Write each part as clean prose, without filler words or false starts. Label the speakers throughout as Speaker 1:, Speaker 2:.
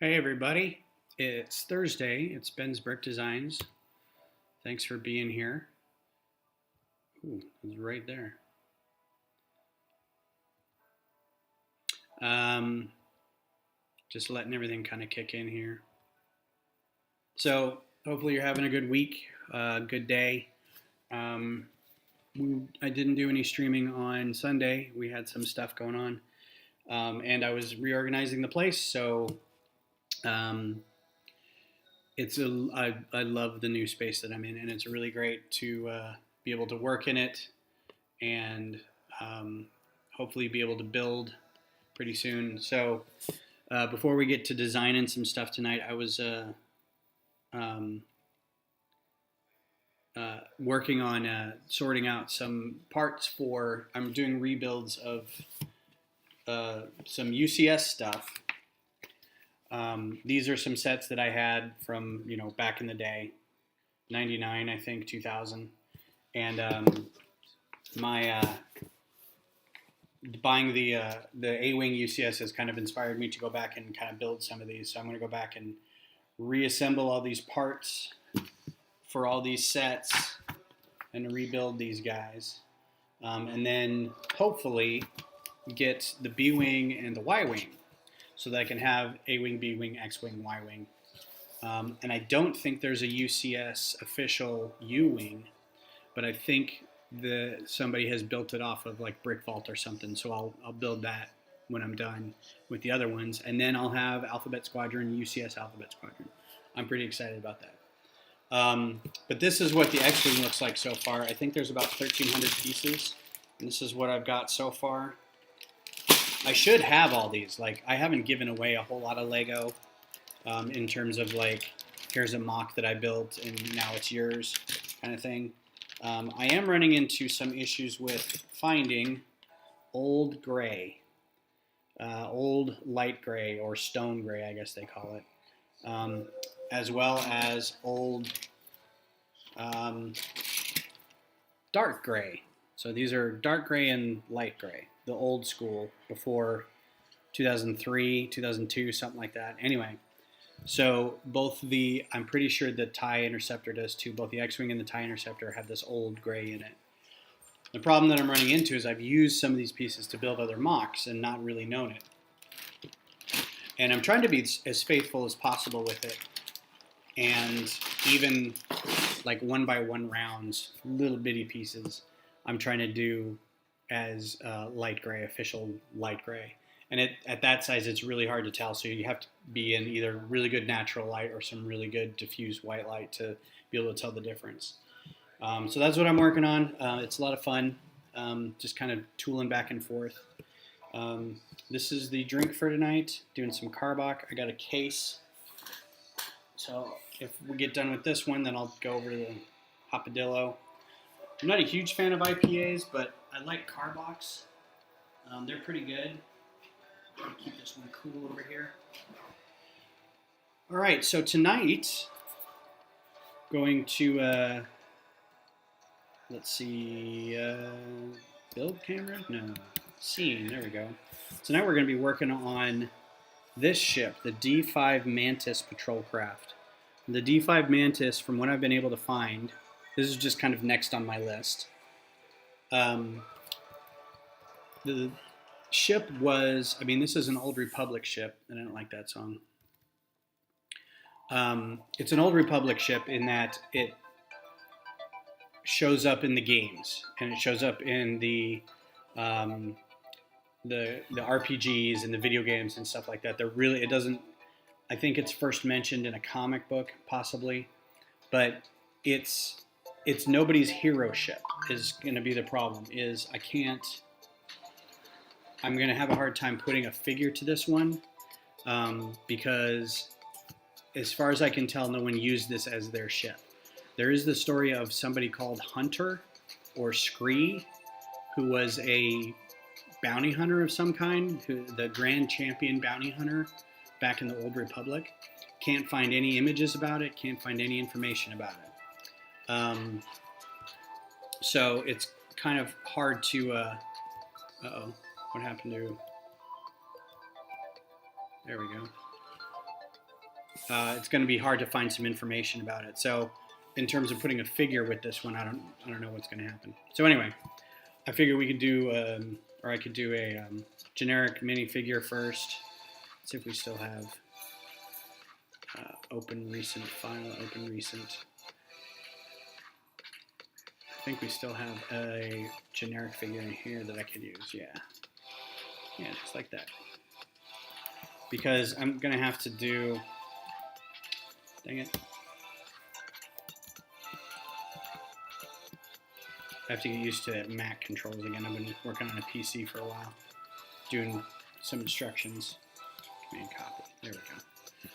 Speaker 1: Hey everybody, it's Thursday. It's Ben's Brick Designs. Thanks for being here. Ooh, it's right there. Um, just letting everything kind of kick in here. So hopefully you're having a good week, good day. Um, I didn't do any streaming on Sunday. We had some stuff going on, and I was reorganizing the place. So um, I love the new space that I'm in, and it's really great to be able to work in it and um, hopefully be able to build pretty soon. So before we get to designing some stuff tonight, I was um, working on sorting out some parts for. I'm doing rebuilds of some UCS stuff. These are some sets that I had from back in the day, '99 I think, 2000, and my buying the A-wing UCS has kind of inspired me to go back and kind of build some of these. So I'm going to go back and reassemble all these parts for all these sets and rebuild these guys, and then hopefully get the B-wing and the Y-wing, so that I can have A-wing, B-wing, X-wing, Y-wing. And I don't think there's a UCS official U-wing, but I think somebody has built it off of like Brick Vault or something. So I'll build that when I'm done with the other ones, and then I'll have Alphabet Squadron, UCS Alphabet Squadron. I'm pretty excited about that. But this is what the X-wing looks like so far. I think there's about 1,300 pieces, and this is what I've got so far. I should have all these. Like, I haven't given away a whole lot of Lego in terms of like, here's a mock that I built and now it's yours kind of thing. I am running into some issues with finding old gray, old light gray, or stone gray, I guess they call it, as well as old dark gray. So these are dark gray and light gray, the old school, before 2003, 2002, something like that. Anyway, so I'm pretty sure the TIE Interceptor does too. Both the X-Wing and the TIE Interceptor have this old gray in it. The problem that I'm running into is I've used some of these pieces to build other mocks and not really known it. And I'm trying to be as faithful as possible with it. And even like 1x1 rounds, little bitty pieces, I'm trying to do as light gray, official light gray. And at that size, it's really hard to tell. So you have to be in either really good natural light or some really good diffused white light to be able to tell the difference. So that's what I'm working on. It's a lot of fun, just kind of tooling back and forth. This is the drink for tonight, doing some Carbach. I got a case. So if we get done with this one, then I'll go over to the Hopadillo. I'm not a huge fan of IPAs, but I like Carbachs. They're pretty good. I'll keep this one cool over here. All right, so tonight, going to, let's see, build camera? No, scene, there we go. Tonight we're going to be working on this ship, the D5-Mantis patrol craft. The D5-Mantis, from what I've been able to find, this is just kind of next on my list. The ship was, this is an Old Republic ship, and I don't like that song. It's an Old Republic ship in that it shows up in the games, and it shows up in the RPGs and the video games and stuff like that. It doesn't, I think it's first mentioned in a comic book, possibly, but it's nobody's hero ship is going to be the problem. I'm going to have a hard time putting a figure to this one because as far as I can tell, no one used this as their ship. There is the story of somebody called Hunter or Scree, who was a bounty hunter of some kind, the grand champion bounty hunter back in the Old Republic. Can't find any images about it, can't find any information about it. So it's kind of hard to, uh-oh, what happened to, there we go. it's going to be hard to find some information about it. So in terms of putting a figure with this one, I don't know what's going to happen. So anyway, I figured we could do, or I could do a generic minifigure first. Let's see if we still have open recent file, open recent. I think we still have a generic figure in here that I could use. Yeah, just like that. Because I'm gonna have to do. Dang it! I have to get used to Mac controls again. I've been working on a PC for a while, doing some instructions. Command copy. There we go.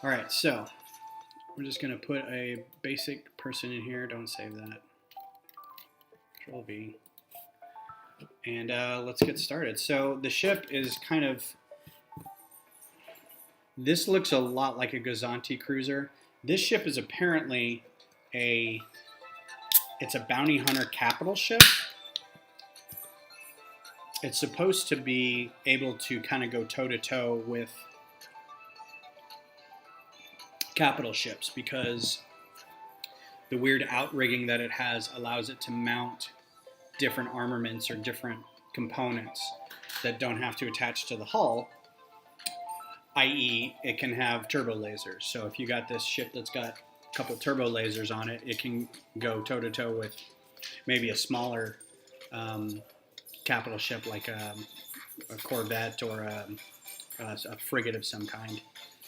Speaker 1: All right, so we're just gonna put a basic person in here. Don't save that. Control V. And let's get started. So the ship is kind of, this looks a lot like a Gozanti cruiser. This ship is apparently it's a bounty hunter capital ship. It's supposed to be able to kind of go toe-to-toe with capital ships because the weird outrigging that it has allows it to mount different armaments or different components that don't have to attach to the hull, i.e. it can have turbo lasers. So if you got this ship that's got a couple turbo lasers on it, it can go toe-to-toe with maybe a smaller capital ship like a corvette or a frigate of some kind.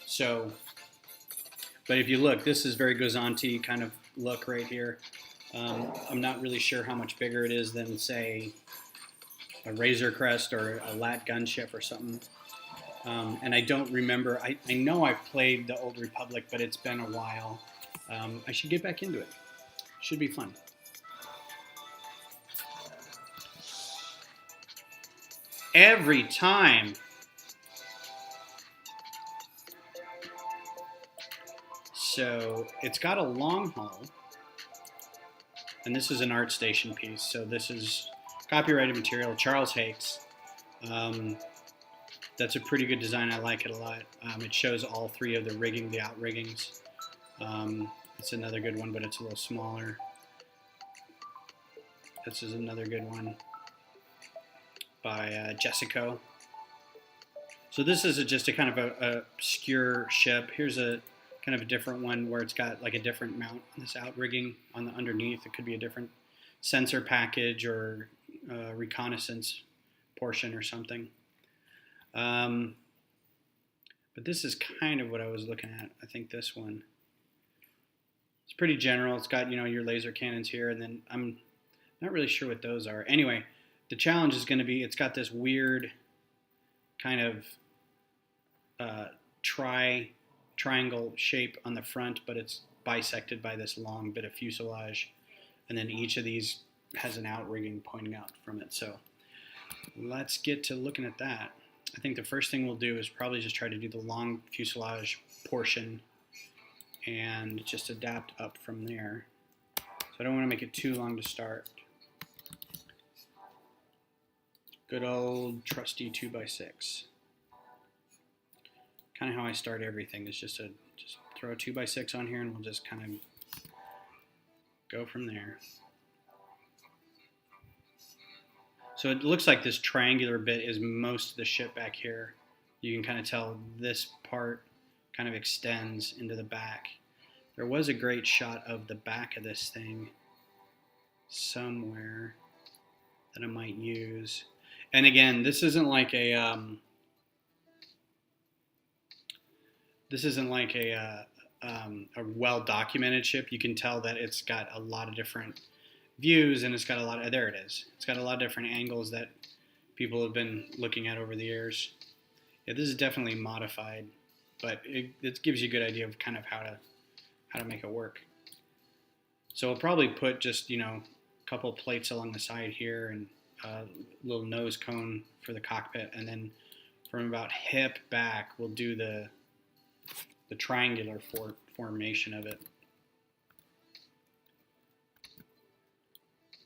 Speaker 1: So, but if you look, this is very Gozanti kind of look right here. I'm not really sure how much bigger it is than, say, a Razor Crest or a Lat gunship or something. And I don't remember. I know I've played the Old Republic, but it's been a while. I should get back into it. Should be fun. Every time. So it's got a long hull. And this is an ArtStation piece. So this is copyrighted material, Charles Hakes. That's a pretty good design. I like it a lot. It shows all three of the rigging, the outriggings. It's another good one, but it's a little smaller. This is another good one by Jessico. So this is just a kind of a obscure ship. Here's a kind of a different one where it's got like a different mount on this outrigging on the underneath. It could be a different sensor package or reconnaissance portion or something. But this is kind of what I was looking at. I think this one. It's pretty general. It's got, your laser cannons here, and then I'm not really sure what those are. Anyway, the challenge is going to be it's got this weird kind of triangle shape on the front, but it's bisected by this long bit of fuselage, and then each of these has an outrigging pointing out from it. So let's get to looking at that. I think the first thing we'll do is probably just try to do the long fuselage portion and just adapt up from there. So I don't want to make it too long to start. Good old trusty 2x6. Kind of how I start everything is just throw a 2x6 on here and we'll just kind of go from there. So it looks like this triangular bit is most of the ship back here. You can kind of tell this part kind of extends into the back. There was a great shot of the back of this thing somewhere that I might use. And again, this isn't like a well-documented ship. You can tell that it's got a lot of different views, and it's got a lot of, there it is. It's got a lot of different angles that people have been looking at over the years. Yeah, this is definitely modified, but it gives you a good idea of kind of how to make it work. So we'll probably put just, a couple of plates along the side here and a little nose cone for the cockpit, and then from about hip back we'll do the triangular formation of it.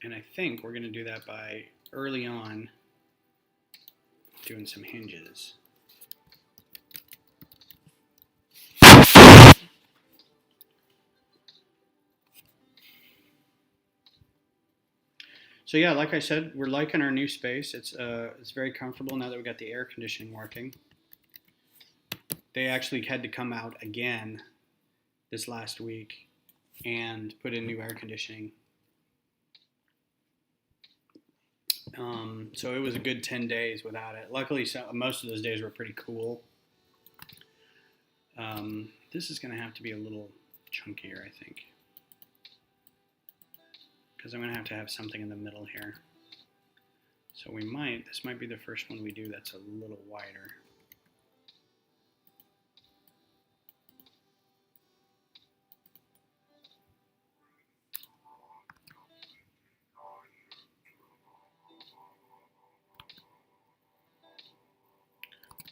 Speaker 1: And I think we're going to do that by early on doing some hinges. So yeah, like I said, we're liking our new space. It's very comfortable now that we got the air conditioning working. They actually had to come out again this last week and put in new air conditioning. So it was a good 10 days without it. Luckily, most of those days were pretty cool. This is going to have to be a little chunkier, I think, because I'm going to have something in the middle here. So this might be the first one we do that's a little wider.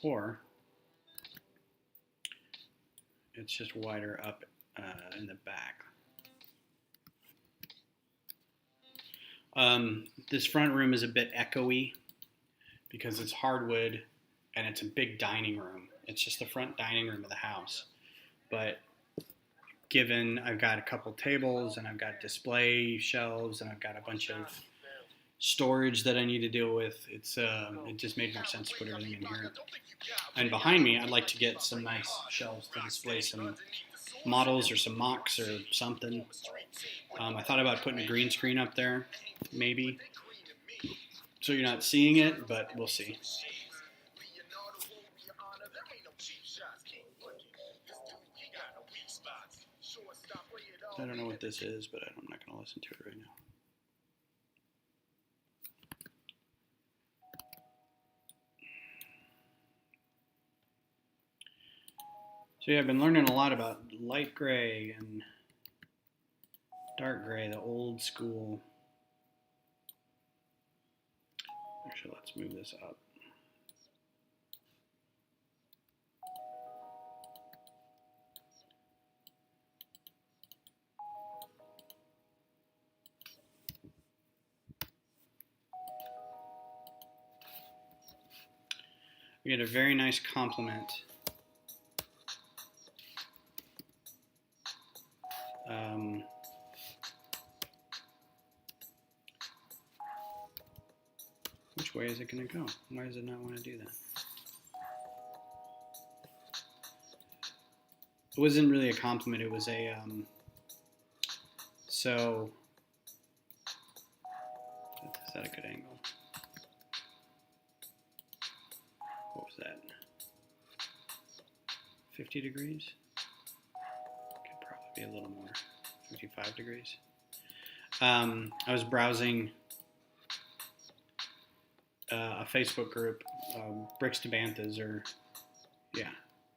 Speaker 1: Or it's just wider up in the back. This front room is a bit echoey because it's hardwood and it's a big dining room. It's just the front dining room of the house. But given I've got a couple tables and I've got display shelves and I've got a bunch of storage that I need to deal with, it just made more sense to put everything in here. And behind me, I'd like to get some nice shelves to display some models or some mocks or something. I thought about putting a green screen up there, maybe, so you're not seeing it, but we'll see. I don't know what this is, but I'm not going to listen to it right now. So yeah, I've been learning a lot about light gray and dark gray, the old school. Actually, let's move this up. We get a very nice compliment. Which way is it going to go? Why does it not want to do that? It wasn't really a compliment. It was a so. Is that a good angle? What was that? 50 degrees? Could probably be a little more. 55 degrees. I was browsing a Facebook group, Bricks to Banthas,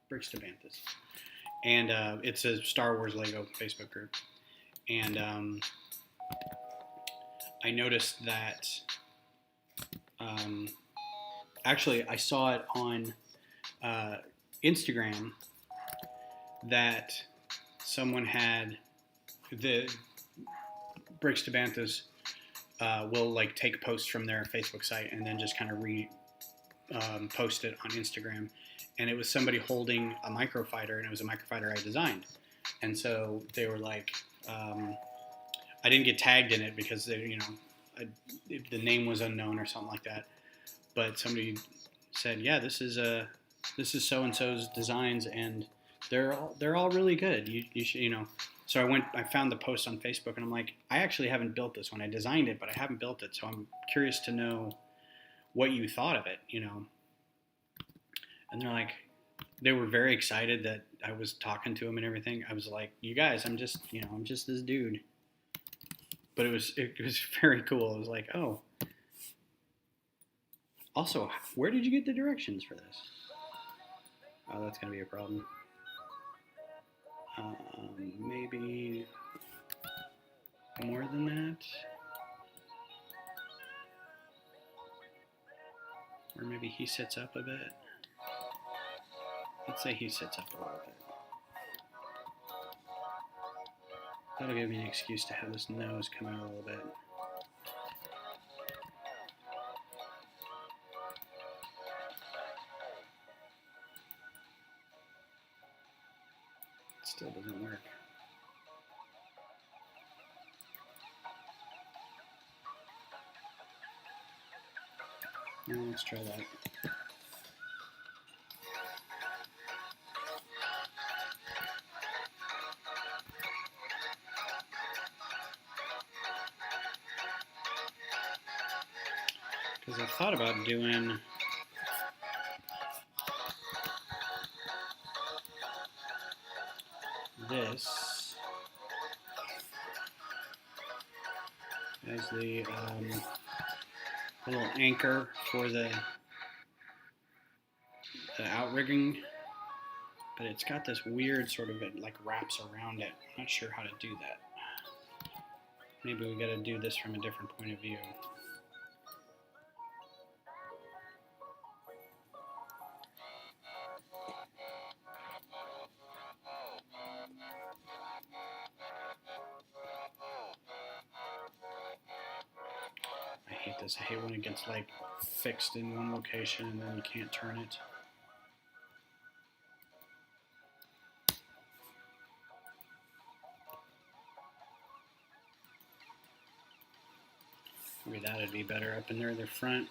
Speaker 1: Bricks to Banthas. And it's a Star Wars Lego Facebook group. And I noticed that, actually I saw it on Instagram that someone had the Bricks to Banthas will like take posts from their Facebook site and then just kind of post it on Instagram. And it was somebody holding a Microfighter, and it was a Microfighter I designed. And so they were like, I didn't get tagged in it because they, the name was unknown or something like that. But somebody said, yeah, this is so and so's designs, and they're all really good. You should, So I found the post on Facebook, and I'm like, I actually haven't built this one. I designed it, but I haven't built it. So I'm curious to know what you thought of it, And they're like, they were very excited that I was talking to them and everything. I was like, you guys, I'm just this dude. But it was very cool. It was like, oh. Also, where did you get the directions for this? Oh, that's going to be a problem. Maybe more than that. Or maybe he sits up a bit. Let's say he sits up a little bit. That'll give me an excuse to have this nose come out a little bit. It still doesn't work. Let's try that. Because I thought about doing this as the little anchor for the outrigging, but it's got this weird sort of, it like wraps around it. I'm not sure how to do that. Maybe we got to do this from a different point of view. I hate this. I hate when it gets like fixed in one location and then you can't turn it. Maybe that'd be better up in there, the front.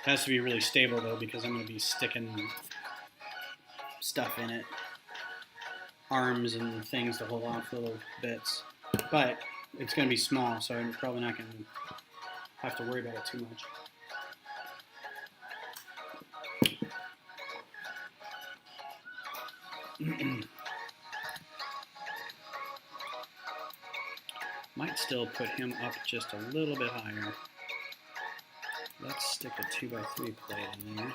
Speaker 1: It has to be really stable though, because I'm going to be sticking stuff in it, arms and things to hold off little bits. But it's going to be small, so I'm probably not going to have to worry about it too much. Might still put him up just a little bit higher. Let's stick a 2x3 plate in there.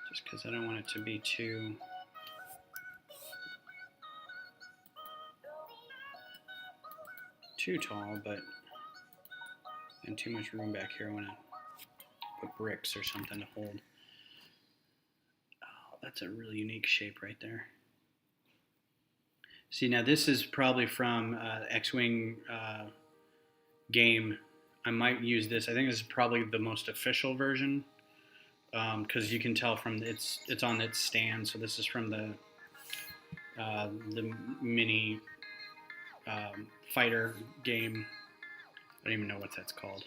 Speaker 1: Just because I don't want it to be too tall, and too much room back here. I want to put bricks or something to hold. Oh, that's a really unique shape right there. See, now this is probably from X-Wing game. I might use this. I think this is probably the most official version, because you can tell from it's on its stand. So this is from the mini fighter game. I don't even know what that's called.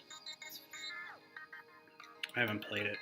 Speaker 1: I haven't played it.